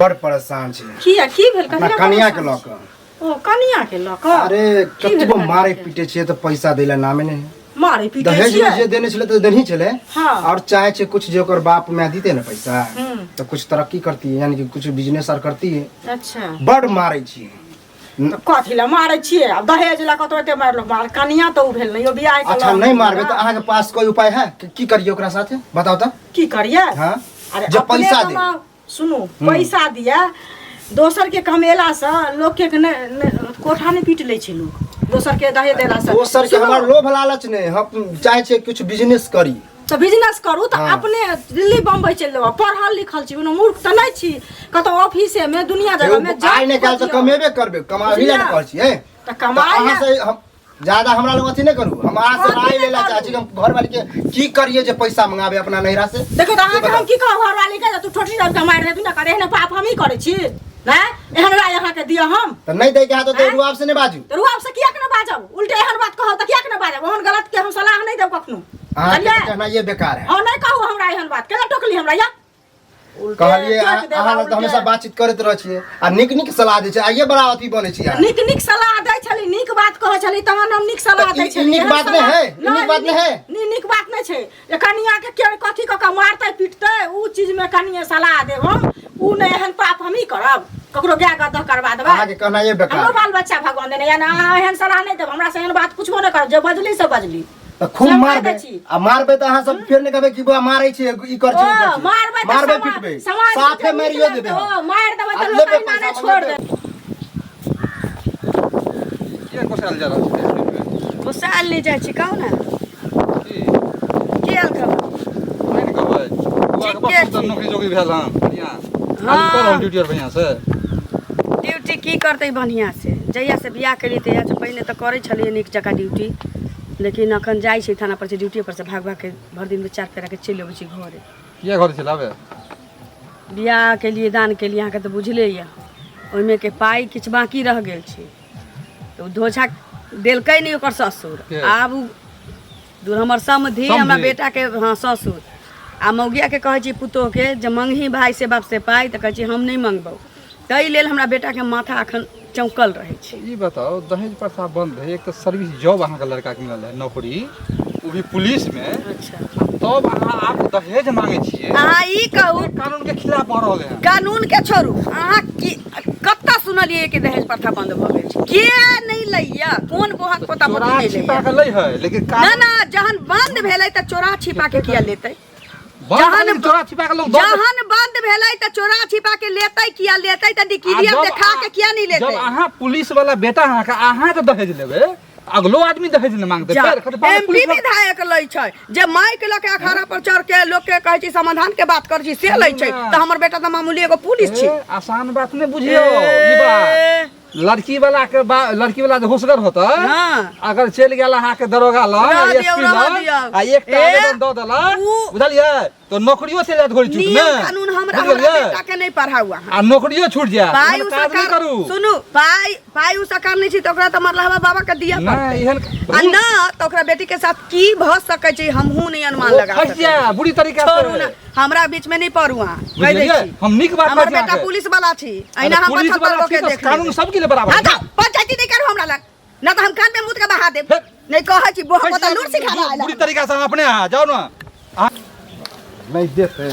बड़ परेशान छी। की भेल कनिया के लक ओ कनिया के लक अरे कतबो मारे पीटे छिए त पैसा देला नामे नहीं मारे पीटे दहेज छिए जे देने छले त देनी छले। हां और चाहे छे कुछ जो कर बाप में दीते ना पैसा तो कुछ तरक्की करती है, यानी कि कुछ बिजनेस और करती है। अच्छा बड़ मारे छी तो कथि ला मारे छिए? अब दहेज ला कतोते मारलो मार कनिया तो भेल नहीं, ओ बियाह के अच्छा नहीं मारबे त अहा के पास कोई उपाय है की करिए ओकरा साथे बताओ त की करिए? हां अरे जब पैसा दे सुनो पैसा दिया दोसर के कमेला से लोग के कोठा नहीं पीट ले छी लोग दोसर के दहेज देला से। दोसर के हमार लोभ लालच नहीं, हम चाहे छे कुछ बिजनेस करी तो बिजनेस करू तो अपने दिल्ली बम्बई चल जाओ। पढ़ल लिखल छी कोनो मूर्ख त नहीं छी, कतो ऑफिस में दुनिया जगह में आइ ने काल त कमेबे करबे कमाबी ला कहै छी ए त कमाई अहाँ से हम ज्यादा हमरा लोग अथी नहीं करू। हम अहाँ से राय लेला चाहे छी हम घर वाली के की करिए जे पैसा मंगाबे अपना नैरा से। देखो त अहाँ के हम की कहब घर वाली के तू ठोठी दाब कमाई रे तू ना करे ना पाप हम ही करे छी ना एहन राय अहाँ के दियो हम त नहीं दे के हाथ तो रुआब से नहीं बाजू। तो रुआब से किया के ना बाजब? उल्टे एहन बात कहब त किया के ना बाजब? ओहन गलत के हम सलाह नहीं देब कखनो। हां के कहना ये बेकार है। हां नहीं कहू हमरा एहन बात केना टोकली हमरा या कहलिए अहाँ तो हमेशा बातचीत करत रह छिए आ निक निक सलाह दे छै आइए बड़ा अथी बने छी। निक निक सलाह दै छली, निक बात कहै छली तहन हम निक सलाह दै छली। निक बात नहीं है, निक बात नहीं है, निक बात नहीं छै। ये कनिया के कथि क के मारतै पीटतै उ चीज में कनिया सलाह देब हम, उ नहीं एहन पाप हम ही करब ककरो गाय गदह करबा देबै। अहाँ के कहना ये बेकार हमरो बाल बच्चा भगवान देने या ना एहन सलाह नहीं देब हमरा से एहन बात कुछबो नहीं करब। जे बजली से बजली त खूब मारबे आ मारबे त अहाँ सब फिर नहीं कहबे कि बा मारै छी ई कर छी मारबे पीटबे साथे मारियो देबे मार देबै त लोग माने छोड़ दे। के कोसाल जा रहल छै? कोसाल ले जाइ छी कहू ना की हाल खबर? नहीं कहबै बुआ के बस नौकरी जोगी भेल हम बढ़िया हम कर ड्यूटी और बढ़िया से ड्यूटी की करते बढ़िया से जहिया से बियाह करी तहिया से पहले तो करे छलिए नीक जगह ड्यूटी, लेकिन अखन जाइ छी थाना पर से ड्यूटी पर से भाग भाग के भर दिन में 4 फेरा के चलि अबै छी घरे। किया घर से लाबे बियाह के लिए दान के लिए अहाँ के तो बुझले या ओइमे के पाई किछ बाकी रह गेल छी तो धोछा देलकै नहीं ओकर ससुर। आब दूर हमर समधि हमरा बेटा के हां ससुर आ मौगिया के कहै छी पुतोह के जे मंगही भाई से बाप से पाई त कहै छी हम नहीं मंगबौ। तै लेल हमरा बेटा के माथा अखन चौंकल रहे छै। ये बताओ दहेज प्रथा बंद है, एक तो सर्विस जॉब अहाँ का लड़का के मिलल है नौकरी वो भी पुलिस में। अच्छा तब अहाँ आप दहेज मांगे छिए अहाँ ई कहू कानून के खिलाफ बढ़ रहल है। कानून के छोड़ू अहाँ की कत्ता सुनलिए कि दहेज प्रथा बंद भ गेल छै? के नहीं लैया कोन बोहक पोता पोती नहीं छिपा के लैया लै है लेकिन ना ना जहन बंद भेलै त चोरा छिपा के किया लेतै? जहन चोरा छिपा के लोग जहन बंद भेलै त चोरा छिपा के लेतै किया लेतै त डिक्रिया देखा के किया नहीं लेतै? जब अहाँ पुलिस वाला बेटा अहाँ का अहाँ तो दहेज लेबे अगलो आदमी दहेज नहीं मांगते एमपी विधायक लै छै जे माइक ल के अखाड़ा पर चढ़ के लोग के कहै छी समाधान के बात कर छी से लै छै त हमर बेटा त मामूली एगो पुलिस छी। आसान बात नहीं बुझियो ई बात लड़की वाला जो होशगर होता अगर चल गया अहाँ के दरोगा ला एसपी ला आ एक टा आवेदन द देला बुझलिए तो नौकरियो से जात घोड़ी छूट में कानून हमरा बेटा के नहीं पढ़ाउआ आ नौकरियो छूट जाए पाई उ काज नहीं करू। सुनु पाई उ सरकार नहीं छी त ओकरा त मरलहवा बाबा के दिया नहीं एहन आ ना त ओकरा बेटी के साथ की भ सकै छै हमहू नहीं अनुमान लगा फंस सकै जा बुरी तरीका से हमरा बीच में नहीं पड़ू आ कह दे छी हम निक बात हमर बेटा पुलिस वाला छी अइना हम 75 लोग के देख कानून सब के लिए बराबर हां त पंचायती नहीं करू हमरा लग ना त हम कान में मुद के बहा देब नहीं कहै छी बोह पता लूट सिखा आइला बुरी तरीका से अपने आ जाओ ना नहीं देते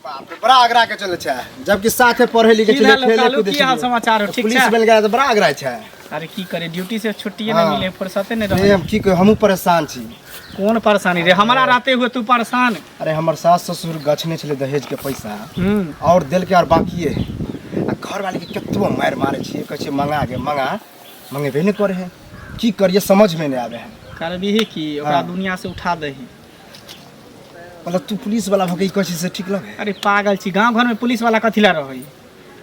बाप रे बड़ा आगरा के चले छै जबकि साथे पढ़े लिखे छले खेले कूदे की हाल समाचार हो? ठीक पुलिस छै? बन गया तो बड़ा आगरा छै। अरे की करे ड्यूटी से छुट्टी नहीं मिले फुर्सते नहीं नहीं रहे। हम की कह हमहू परेशान छी। कौन परेशानी रे हमारा रहते हुए तू परेशान? अरे हमर सास ससुर गछने छले दहेज के पैसा और दिल के और बाकी है आ घर वाले के केतबो मार मारे छी कहै छै मंगा मंगेबे नहीं करे है की करिए समझ में नहीं आवे है। करबी की ओकरा दुनिया से उठा दही। मतलब तू पुलिस वाला भगई कहै छै से ठीक लगे? अरे पागल छी गांव घर में पुलिस वाला कथी ला रहई?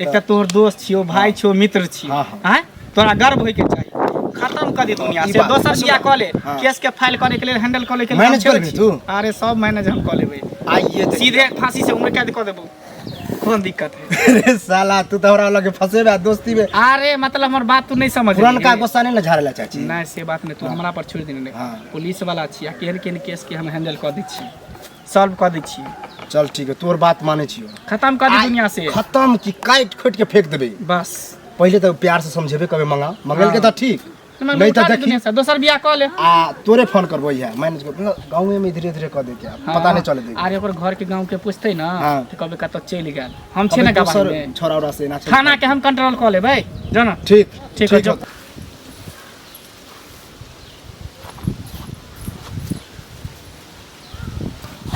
एक त तोहर दोस्त छियो भाई छियो मित्र छियो हैं तोरा गर्व होय के चाहिए। खत्म कर दे दुनिया से दोसर बियाह क ले केस के फाइल करे के लिए हैंडल करे के लिए मैनेज कर भी तू? अरे सब मैनेज हम क लेबै आइए सीधे फांसी से उम्र कैद क देबो कौन दिक्कत है? अरे साला तू तो हमरा लगे फसेबे दोस्ती में। अरे मतलब हमर बात तू नहीं समझ पुरानका गुस्सा नहीं ना झाड़ेला चाची। नहीं से बात नहीं तू हमरा पर छोड़ देने पुलिस वाला छी केहन केहन केस के हम हैंडल कर दै छी सॉल्व कर दै छी। चल ठीक है, तोर बात माने छियो। खत्म कर दे दुनिया से। खत्म की काट खोट के फेंक देबे बस पहले तो प्यार से समझेबे कबे मंगल के तो ठीक नहीं तो देखी दुनिया से दोसर बियाह कर ले। तोरे फोन करबो है मैनेज कर गांव में धीरे धीरे कर दे के पता नहीं चले दे। अरे ओकर घर के गांव के पूछते ना तो कबे का तो चल गेल हम कबे छे ना दोसर गवा छोरा उरा से ना खाना के हम कंट्रोल कर ले भाई जाना। ठीक ठीक है जो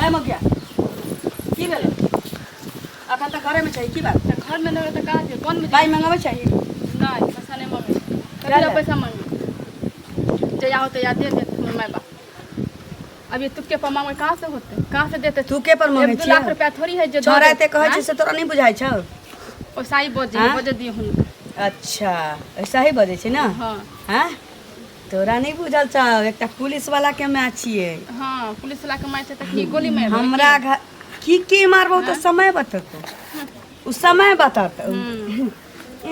ए मगिया की भेल अखन त घरे में छै की बात घर में लगे तो कहाँ थे कौन में पाई मंगावे चाहिए नहीं पैसा नहीं मांगे कभी पैसा मांगे जो या होते या दे देते मैं बाप अब ये तुक्के पर मांगे कहाँ से होते कहाँ से देते तू के पर मांगे 2 लाख रुपया थोड़ी है जो छोरा ते कहै छै से तोरा नहीं बुझाइ छौ। पैसा ही बजे दिए हुन। अच्छा ऐसा ही बजे छै ना। हाँ हां तोरा नहीं बुझल छौ एकटा पुलिस वाला के मैच छिए। हाँ पुलिस वाला के मार से तक गोली मार हमरा घर की मारबो तो समय बततो उ समय बतातो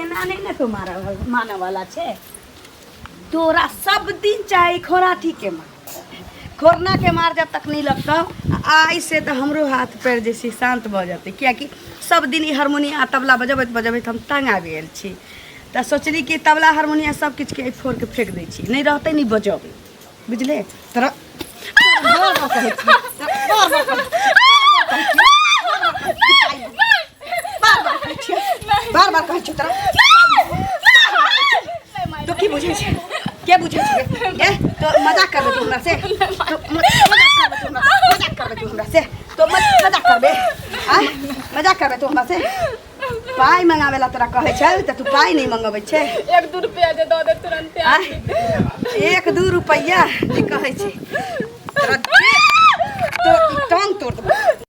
एना नहीं ना तुम्हारा माने वाला छे। तोरा सब दिन चाहे खोराठी के मार खोरना के मार जब तक नहीं लगता आई से तो हमरो हाथ पैर जैसे शांत भ जाते कियाकि सब दिन ई हारमोनिया तबला बजबैत बजबैत हम तंग आ गेल छी तो सोचली कि तबला हारमोनिया सब किछ के फोड़ के फेंक दै छी नहीं रहते नहीं बजबे बुझले तोरा बार बार कहै छी तोरा तो की बुझै छै के बुझै छै ए तो मजाक करबे तू हमरा से तो मजाक करबे तू हमरा से तो मजाक करबे हां मजाक करबे तू हमरा से पाई मंगावेला तोरा कहै छै त तू पाई नहीं मंगबै छै 1-2 रुपया दे दो दे तुरंत 1-2 रुपया जे कहै छै तोरा तो टांग तोड़